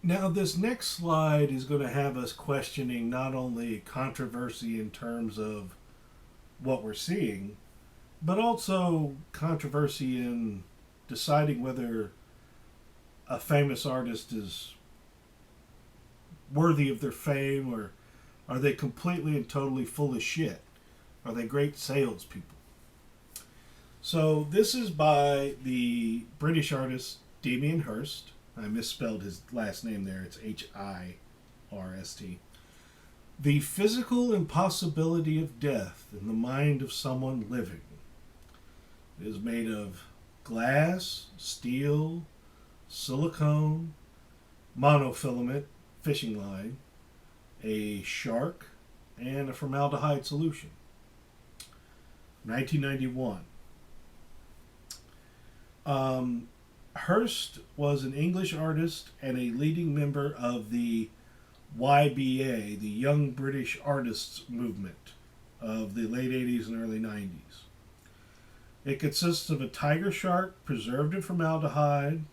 Now, this next slide is going to have us questioning not only controversy in terms of what we're seeing, but also controversy in deciding whether a famous artist is worthy of their fame, or are they completely and totally full of shit? Are they great salespeople? So, this is by the British artist Damien Hirst. I misspelled his last name there. It's Hirst. The physical impossibility of death in the mind of someone living. It is made of glass, steel, silicone, monofilament, fishing line, a shark, and a formaldehyde solution. 1991. Hirst was an English artist and a leading member of the YBA, the Young British Artists Movement of the late 80s and early 90s. It consists of a tiger shark preserved in formaldehyde.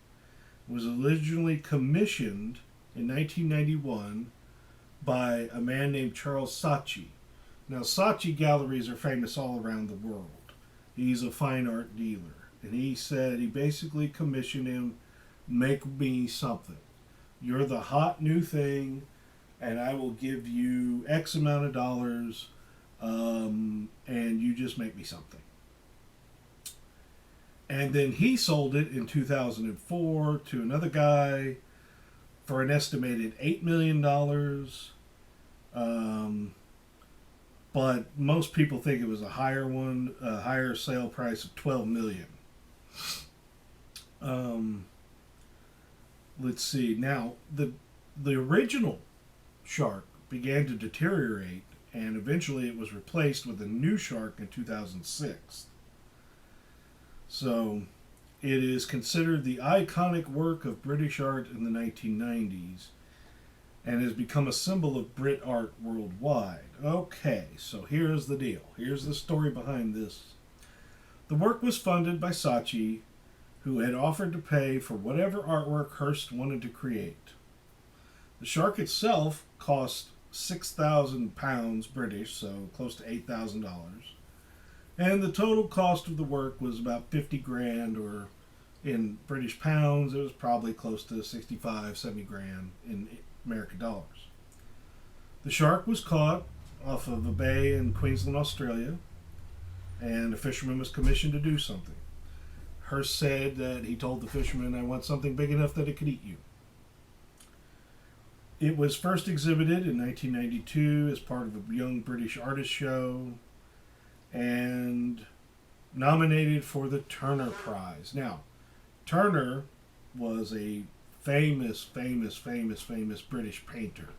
It was originally commissioned in 1991 by a man named Charles Saatchi. Now, Saatchi galleries are famous all around the world. He's a fine art dealer. And he said he basically commissioned him, make me something. You're the hot new thing, and I will give you X amount of dollars, and you just make me something. And then he sold it in 2004 to another guy for an estimated $8 million. But most people think it was a higher one, a higher sale price of $12 million. Let's see. Now, the original shark began to deteriorate, and eventually it was replaced with a new shark in 2006. So, it is considered the iconic work of British art in the 1990s, and has become a symbol of Brit art worldwide. Okay, so here's the deal. Here's the story behind this. The work was funded by Saatchi, who had offered to pay for whatever artwork Hirst wanted to create. The shark itself cost £6,000 British, so close to $8,000. And the total cost of the work was about 50 grand, or in British pounds, it was probably close to 65, 70 grand in American dollars. The shark was caught off of a bay in Queensland, Australia, and a fisherman was commissioned to do something. Hirst said that he told the fisherman, I want something big enough that it could eat you. It was first exhibited in 1992 as part of a Young British Artist show and nominated for the Turner Prize. Now, Turner was a famous British painter.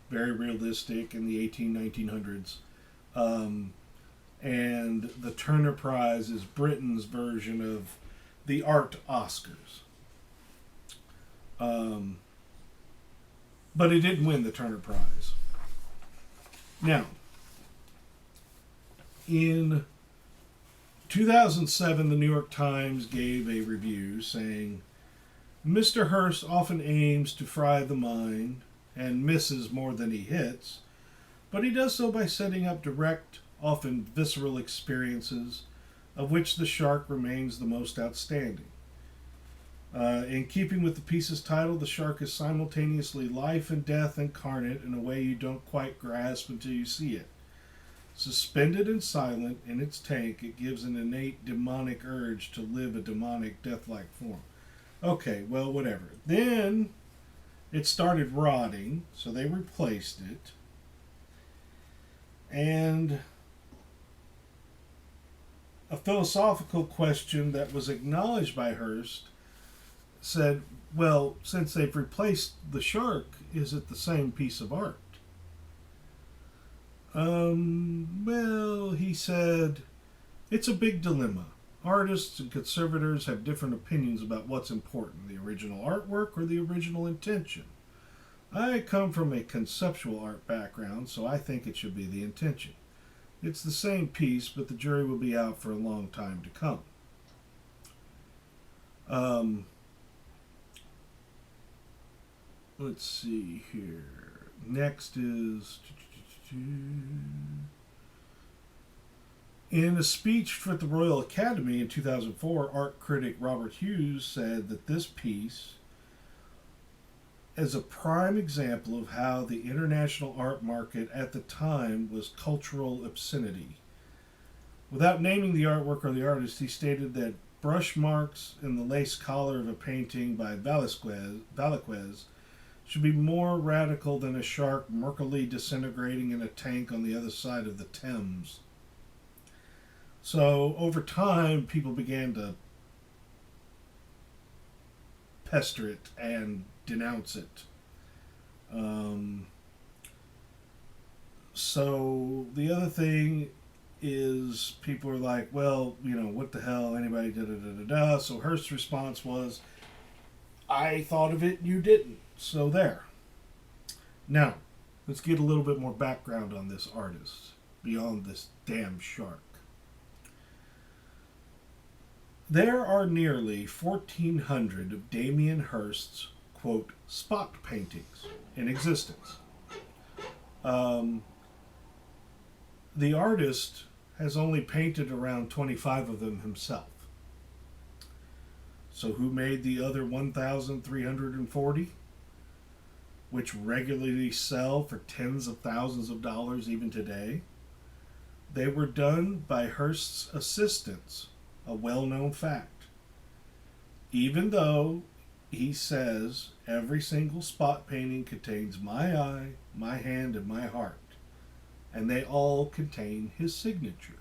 Very realistic in the 1900s. And the Turner Prize is Britain's version of the art Oscars. But it didn't win the Turner Prize. Now, in 2007, the New York Times gave a review saying, Mr. Hirst often aims to fry the mind and misses more than he hits, but he does so by setting up direct, often visceral experiences, of which the shark remains the most outstanding. In keeping with the piece's title, the shark is simultaneously life and death incarnate in a way you don't quite grasp until you see it. Suspended and silent in its tank, it gives an innate demonic urge to live a demonic, death-like form. Okay, well, whatever. Then it started rotting, so they replaced it. And a philosophical question that was acknowledged by Hirst said, well, since they've replaced the shark, is it the same piece of art? Well, he said, it's a big dilemma. Artists and conservators have different opinions about what's important, the original artwork or the original intention. I come from a conceptual art background, so I think it should be the intention. It's the same piece, but the jury will be out for a long time to come. Let's see here. Next is... In a speech at the Royal Academy in 2004, art critic Robert Hughes said that this piece is a prime example of how the international art market at the time was cultural obscenity. Without naming the artwork or the artist, he stated that brush marks in the lace collar of a painting by Velázquez should be more radical than a shark murkily disintegrating in a tank on the other side of the Thames. So, over time, people began to pester it and denounce it. So, the other thing is people are like, well, what the hell, anybody, da-da-da-da-da. So Hearst's response was, I thought of it, you didn't. So there. Now, let's get a little bit more background on this artist, beyond this damn shark. There are nearly 1,400 of Damien Hirst's, quote, spot paintings in existence. The artist has only painted around 25 of them himself. So who made the other 1,340? Which regularly sell for tens of thousands of dollars even today? They were done by Hearst's assistants, a well-known fact. Even though he says every single spot painting contains my eye, my hand, and my heart, and they all contain his signature.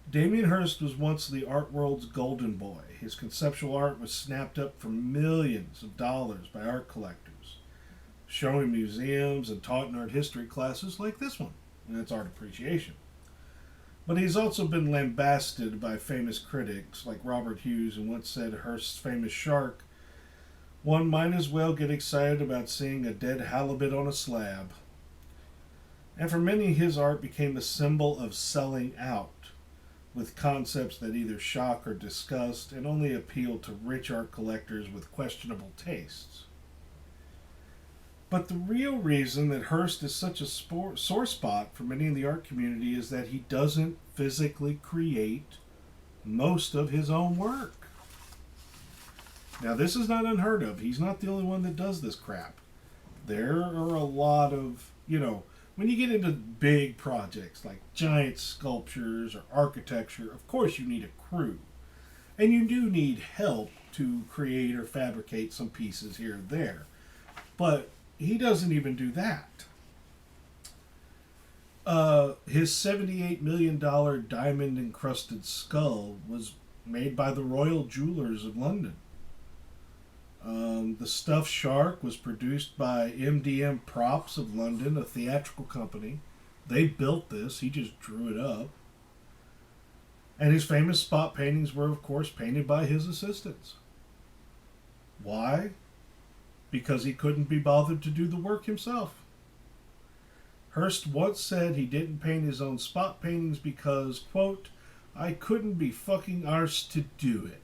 Damien Hirst was once the art world's golden boy. His conceptual art was snapped up for millions of dollars by art collectors, shown in museums and taught in art history classes like this one, and it's art appreciation. But he's also been lambasted by famous critics like Robert Hughes, who once said Hirst's famous shark, one might as well get excited about seeing a dead halibut on a slab. And for many, his art became a symbol of selling out, with concepts that either shock or disgust and only appeal to rich art collectors with questionable tastes. But the real reason that Hearst is such a sore spot for many in the art community is that he doesn't physically create most of his own work. Now, this is not unheard of. He's not the only one that does this crap. There are a lot of, when you get into big projects like giant sculptures or architecture, of course you need a crew. And you do need help to create or fabricate some pieces here and there. But he doesn't even do that. His $78 million diamond-encrusted skull was made by the Royal Jewellers of London. The stuffed shark was produced by MDM Props of London, a theatrical company. They built this. He just drew it up. And his famous spot paintings were, of course, painted by his assistants. Why? Because he couldn't be bothered to do the work himself. Hearst once said he didn't paint his own spot paintings because, quote, I couldn't be fucking arsed to do it.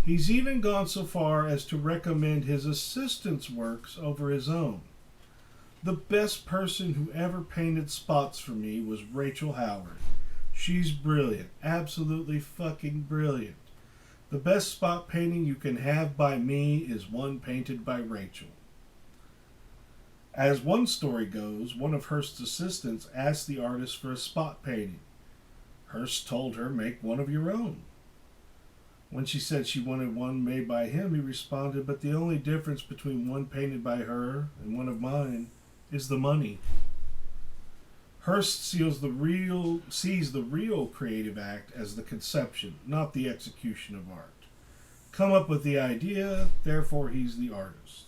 He's even gone so far as to recommend his assistant's works over his own. The best person who ever painted spots for me was Rachel Howard. She's brilliant. Absolutely fucking brilliant. The best spot painting you can have by me is one painted by Rachel. As one story goes, one of Hearst's assistants asked the artist for a spot painting. Hearst told her, make one of your own. When she said she wanted one made by him, he responded, but the only difference between one painted by her and one of mine is the money. Hearst sees the real creative act as the conception, not the execution of art. Come up with the idea, therefore he's the artist.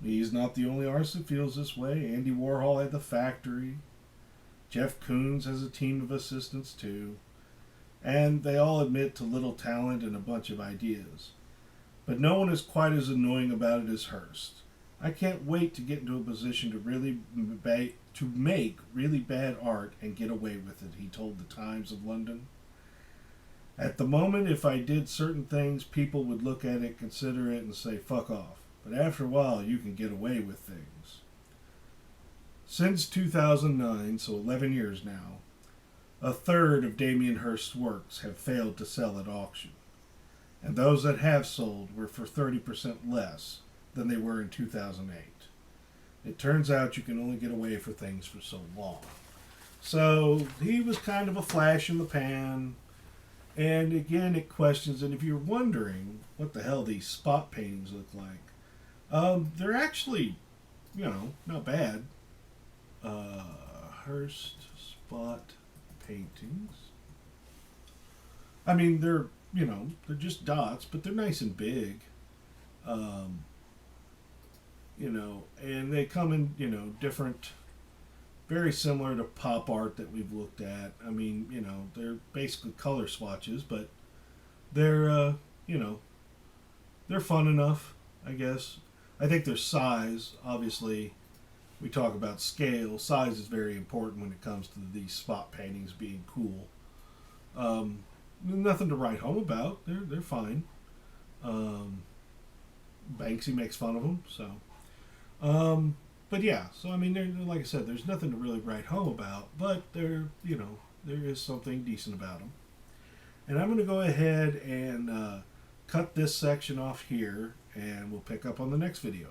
He's not the only artist that feels this way. Andy Warhol had the factory. Jeff Koons has a team of assistants too. And they all admit to little talent and a bunch of ideas. But no one is quite as annoying about it as Hearst. I can't wait to get into a position to make really bad art and get away with it, he told the Times of London. At the moment, if I did certain things, people would look at it, consider it, and say, fuck off. But after a while, you can get away with things. Since 2009, so 11 years now, a third of Damien Hirst's works have failed to sell at auction. And those that have sold were for 30% less than they were in 2008. It turns out you can only get away for things for so long. So he was kind of a flash in the pan. And again, it questions, and if you're wondering what the hell these spot paintings look like, they're actually, not bad. Hearst spot paintings. I mean, they're just dots, but they're nice and big. And they come in, different, very similar to pop art that we've looked at. I mean, they're basically color swatches, but they're, they're fun enough, I guess. I think their size, obviously, we talk about scale. Size is very important when it comes to these spot paintings being cool. Nothing to write home about. They're fine. Banksy makes fun of them, so. But yeah, so I mean, like I said, there's nothing to really write home about, but there is something decent about them. And I'm going to go ahead and cut this section off here, and we'll pick up on the next video.